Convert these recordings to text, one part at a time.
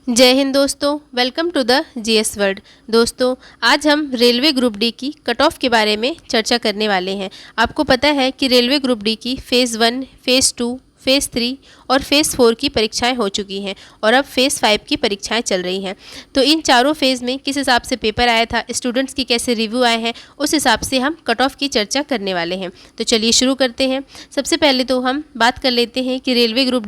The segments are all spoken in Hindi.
जय हिंद दोस्तों, welcome to the GS world. दोस्तों, आज हम रेलवे ग्रुप डी की कट ऑफ के बारे में चर्चा करने वाले हैं। आपको पता है कि रेलवे ग्रुप डी की फ़ेज़ 1, फ़ेज़ 2, फ़ेज़ 3 और फ़ेज़ 4 की परीक्षाएं हो चुकी हैं और अब फ़ेज़ 5 की परीक्षाएं चल रही हैं। तो इन चारों फ़ेज़ में किस हिसाब से पेपर आया था, स्टूडेंट्स की कैसे रिव्यू आए हैं, उस हिसाब से हम कट ऑफ की चर्चा करने वाले हैं। तो चलिए शुरू करते हैं। सबसे पहले तो हम बात कर लेते हैं कि रेलवे ग्रुप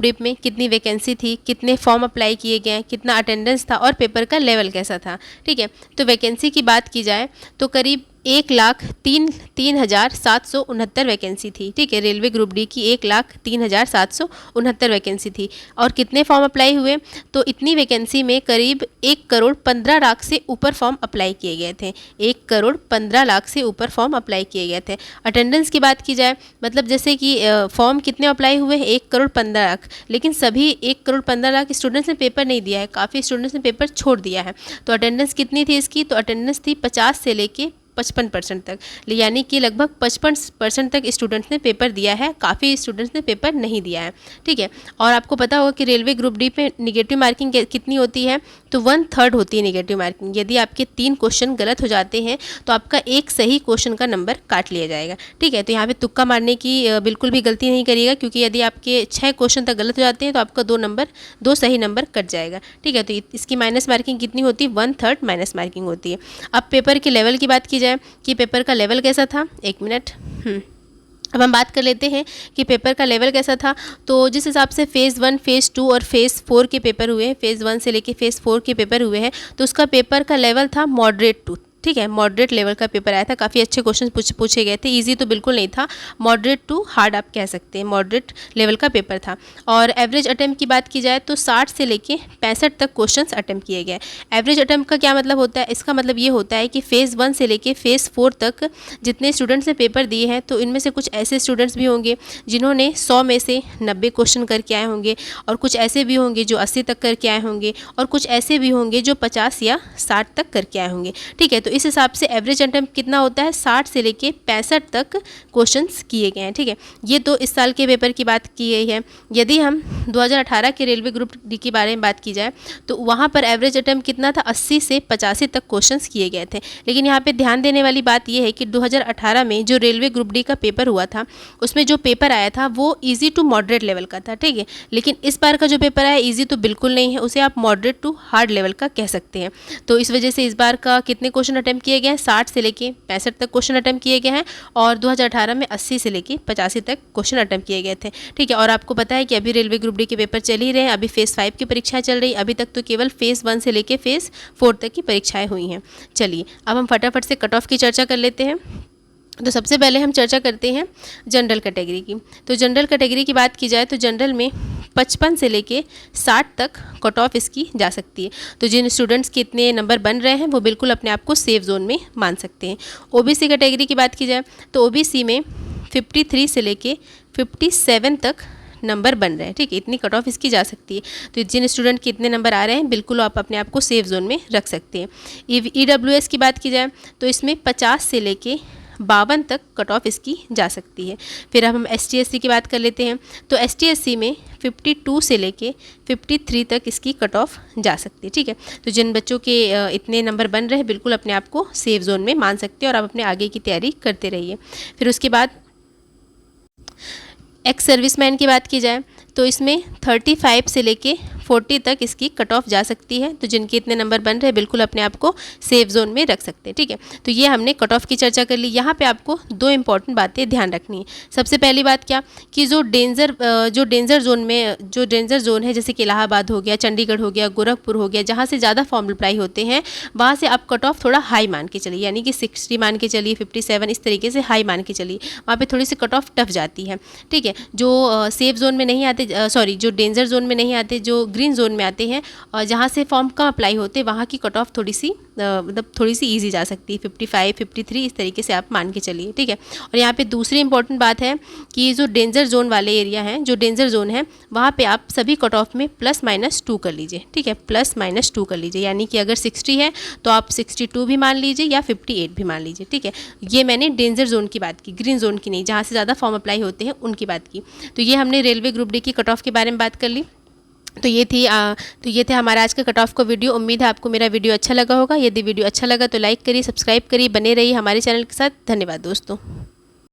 डी में कितनी वैकेंसी थी, कितने फॉर्म अप्लाई किए गए, कितना अटेंडेंस था और पेपर का लेवल कैसा था। ठीक है, तो वैकेंसी की बात की जाए तो करीब 1,03,769 वैकेंसी थी। ठीक है, रेलवे ग्रुप डी की 1,03,769 वैकेंसी थी। और कितने फॉर्म अप्लाई हुए, तो इतनी वैकेंसी में करीब 1,15,00,000 से ऊपर फॉर्म अप्लाई किए गए थे। 1,15,00,000 से ऊपर फॉर्म अप्लाई किए गए थे। अटेंडेंस की बात की जाए, मतलब जैसे कि फॉर्म कितने अप्लाई हुए हैं, 1,15,00,000, लेकिन सभी 1,15,00,000 स्टूडेंट्स ने पेपर नहीं दिया है, काफ़ी स्टूडेंट्स ने पेपर छोड़ दिया है। तो अटेंडेंस कितनी थी इसकी, तो अटेंडेंस थी 50 से लेके 55% तक, यानी कि लगभग 55% तक स्टूडेंट्स ने पेपर दिया है। काफ़ी स्टूडेंट्स ने पेपर नहीं दिया है। ठीक है, और आपको पता होगा कि रेलवे ग्रुप डी पे निगेटिव मार्किंग कितनी होती है, तो 1/3 होती है निगेटिव मार्किंग। यदि आपके 3 क्वेश्चन गलत हो जाते हैं तो आपका एक सही क्वेश्चन का नंबर काट लिया जाएगा। ठीक है, तो यहाँ पे तुक्का मारने की बिल्कुल भी गलती नहीं करिएगा, क्योंकि यदि आपके 6 क्वेश्चन तक गलत हो जाते हैं तो आपका 2 सही नंबर कट जाएगा। ठीक है, तो इसकी माइनस मार्किंग कितनी होती है, 1/3 माइनस मार्किंग होती है। अब पेपर के लेवल की बात की जाए कि पेपर का लेवल कैसा था, एक मिनट। अब हम बात कर लेते हैं कि पेपर का लेवल कैसा था। तो जिस हिसाब से फ़ेज़ 1, फ़ेज़ 2 और फ़ेज़ 4 के पेपर हुए हैं, फ़ेज़ 1 से लेके फ़ेज़ 4 के पेपर हुए हैं, तो उसका पेपर का लेवल था मॉडरेट टू। ठीक है, मॉडरेट लेवल का पेपर आया था। काफ़ी अच्छे क्वेश्चन पूछे गए थे। इजी तो बिल्कुल नहीं था, मॉडरेट टू हार्ड आप कह सकते हैं, मॉडरेट लेवल का पेपर था। और एवरेज अटैम्प्ट की बात की जाए तो 60 से लेके 65 तक क्वेश्चंस अटैम्प्ट किए गए। एवरेज अटैम्प्ट का क्या मतलब होता है, इसका मतलब ये होता है कि फ़ेज़ 1 से लेके फ़ेज़ 4 तक जितने स्टूडेंट्स ने पेपर दिए हैं, तो इनमें से कुछ ऐसे स्टूडेंट्स भी होंगे जिन्होंने 100 में से 90 क्वेश्चन करके आए होंगे, और कुछ ऐसे भी होंगे जो 80 तक करके आए होंगे, और कुछ ऐसे भी होंगे जो 50 या 60 तक करके आए होंगे। ठीक है, तो इस हिसाब से एवरेज अटेम्प्ट कितना होता है, 60 से लेके 65 तक क्वेश्चंस किए गए हैं। ठीक है, ये तो इस साल के पेपर की बात की गई है। यदि हम 2018 के रेलवे ग्रुप डी के बारे में बात की जाए तो वहाँ पर एवरेज अटेम्प्ट कितना था, 80 से 85 तक क्वेश्चंस किए गए थे। लेकिन यहाँ पे ध्यान देने वाली बात ये है कि 2018 में जो रेलवे ग्रुप डी का पेपर हुआ था, उसमें जो पेपर आया था वो ईजी टू मॉडरेट लेवल का था। ठीक है, लेकिन इस बार का जो पेपर आया ईजी तो बिल्कुल नहीं है, उसे आप मॉडरेट टू हार्ड लेवल का कह सकते हैं। तो इस वजह से इस बार का कितने क्वेश्चन अटैम्प्ट किए गए हैं, 60 से लेके 65 तक क्वेश्चन अटैम्प्ट किए गए हैं, और 2018 में 80 से लेके 85 तक क्वेश्चन अटैम्प्ट किए गए थे। ठीक है, और आपको पता है कि अभी रेलवे ग्रुप डी के पेपर चल ही रहे हैं, अभी फ़ेज़ 5 की परीक्षाएं चल रही। अभी तक तो केवल फ़ेज़ 1 से लेके फ़ेज़ 4 तक की परीक्षाएं हुई हैं। चलिए अब हम फटाफट से कट ऑफ की चर्चा कर लेते हैं। तो सबसे पहले हम चर्चा करते हैं जनरल कैटेगरी की। तो जनरल कैटेगरी की बात की जाए तो जनरल में 55 से लेके 60 तक कट ऑफ इसकी जा सकती है। तो जिन स्टूडेंट्स के इतने नंबर बन रहे हैं वो बिल्कुल अपने आप को सेफ जोन में मान सकते हैं। ओबीसी कैटेगरी की बात की जाए तो ओबीसी में 53 से लेके 57 तक नंबर बन रहे हैं। ठीक है, इतनी कट ऑफ इसकी जा सकती है। तो जिन स्टूडेंट के इतने नंबर आ रहे हैं बिल्कुल आप अपने आप को सेफ जोन में रख सकते हैं। ईडब्ल्यूएस की बात की जाए तो इसमें 50 से लेके 52 तक कट ऑफ इसकी जा सकती है। फिर अब हम ST/SC की बात कर लेते हैं। तो ST/SC में 52 से लेके 53 तक इसकी कट ऑफ जा सकती है। ठीक है, तो जिन बच्चों के इतने नंबर बन रहे हैं बिल्कुल अपने आप को सेफ जोन में मान सकते हैं और आप अपने आगे की तैयारी करते रहिए। फिर उसके बाद एक्स सर्विसमैन की बात की जाए तो इसमें 35 से लेके 40 तक इसकी कट ऑफ जा सकती है। तो जिनके इतने नंबर बन रहे हैं बिल्कुल अपने आप को सेफ जोन में रख सकते हैं। ठीक है, तो ये हमने कट ऑफ की चर्चा कर ली। यहाँ पे आपको 2 इंपॉर्टेंट बातें ध्यान रखनी है। सबसे पहली बात क्या कि जो डेंजर जोन है, जैसे कि इलाहाबाद हो गया, चंडीगढ़ हो गया, गोरखपुर हो गया, जहाँ से ज़्यादा फॉर्म अप्लाई होते हैं वहाँ से आप कट ऑफ थोड़ा हाई मान के चलिए, यानी कि 60 मान के चलिए, 57 इस तरीके से हाई मान के चलिए। वहाँ पर थोड़ी सी कट ऑफ टफ जाती है। ठीक है, जो सेफ जोन में नहीं आते, जो डेंजर जोन में नहीं आते, जो ग्रीन जोन में आते हैं और जहाँ से फॉर्म कम अप्लाई होते, वहाँ की कट ऑफ थोड़ी सी ईजी जा सकती है। 55, 53 इस तरीके से आप मान के चलिए। ठीक है, और यहाँ पे दूसरी इंपॉर्टेंट बात है कि जो डेंजर जोन वाले एरिया हैं, जो डेंजर जोन है वहाँ पे आप सभी कट ऑफ में +-2 कर लीजिए। ठीक है, +-2 कर लीजिए, यानी कि अगर 60 है तो आप 62 भी मान लीजिए या 58 भी मान लीजिए। ठीक है, ये मैंने डेंजर जोन की बात की, ग्रीन जोन की नहीं, जहाँ से ज़्यादा फॉर्म अप्लाई होते हैं उनकी बात की। तो ये हमने रेलवे ग्रुप डी की कट ऑफ के बारे में बात कर ली। तो ये थे हमारा आज का कट ऑफ का वीडियो। उम्मीद है आपको मेरा वीडियो अच्छा लगा होगा। यदि वीडियो अच्छा लगा तो लाइक करिए, सब्सक्राइब करिए, बने रहिए हमारे चैनल के साथ। धन्यवाद दोस्तों।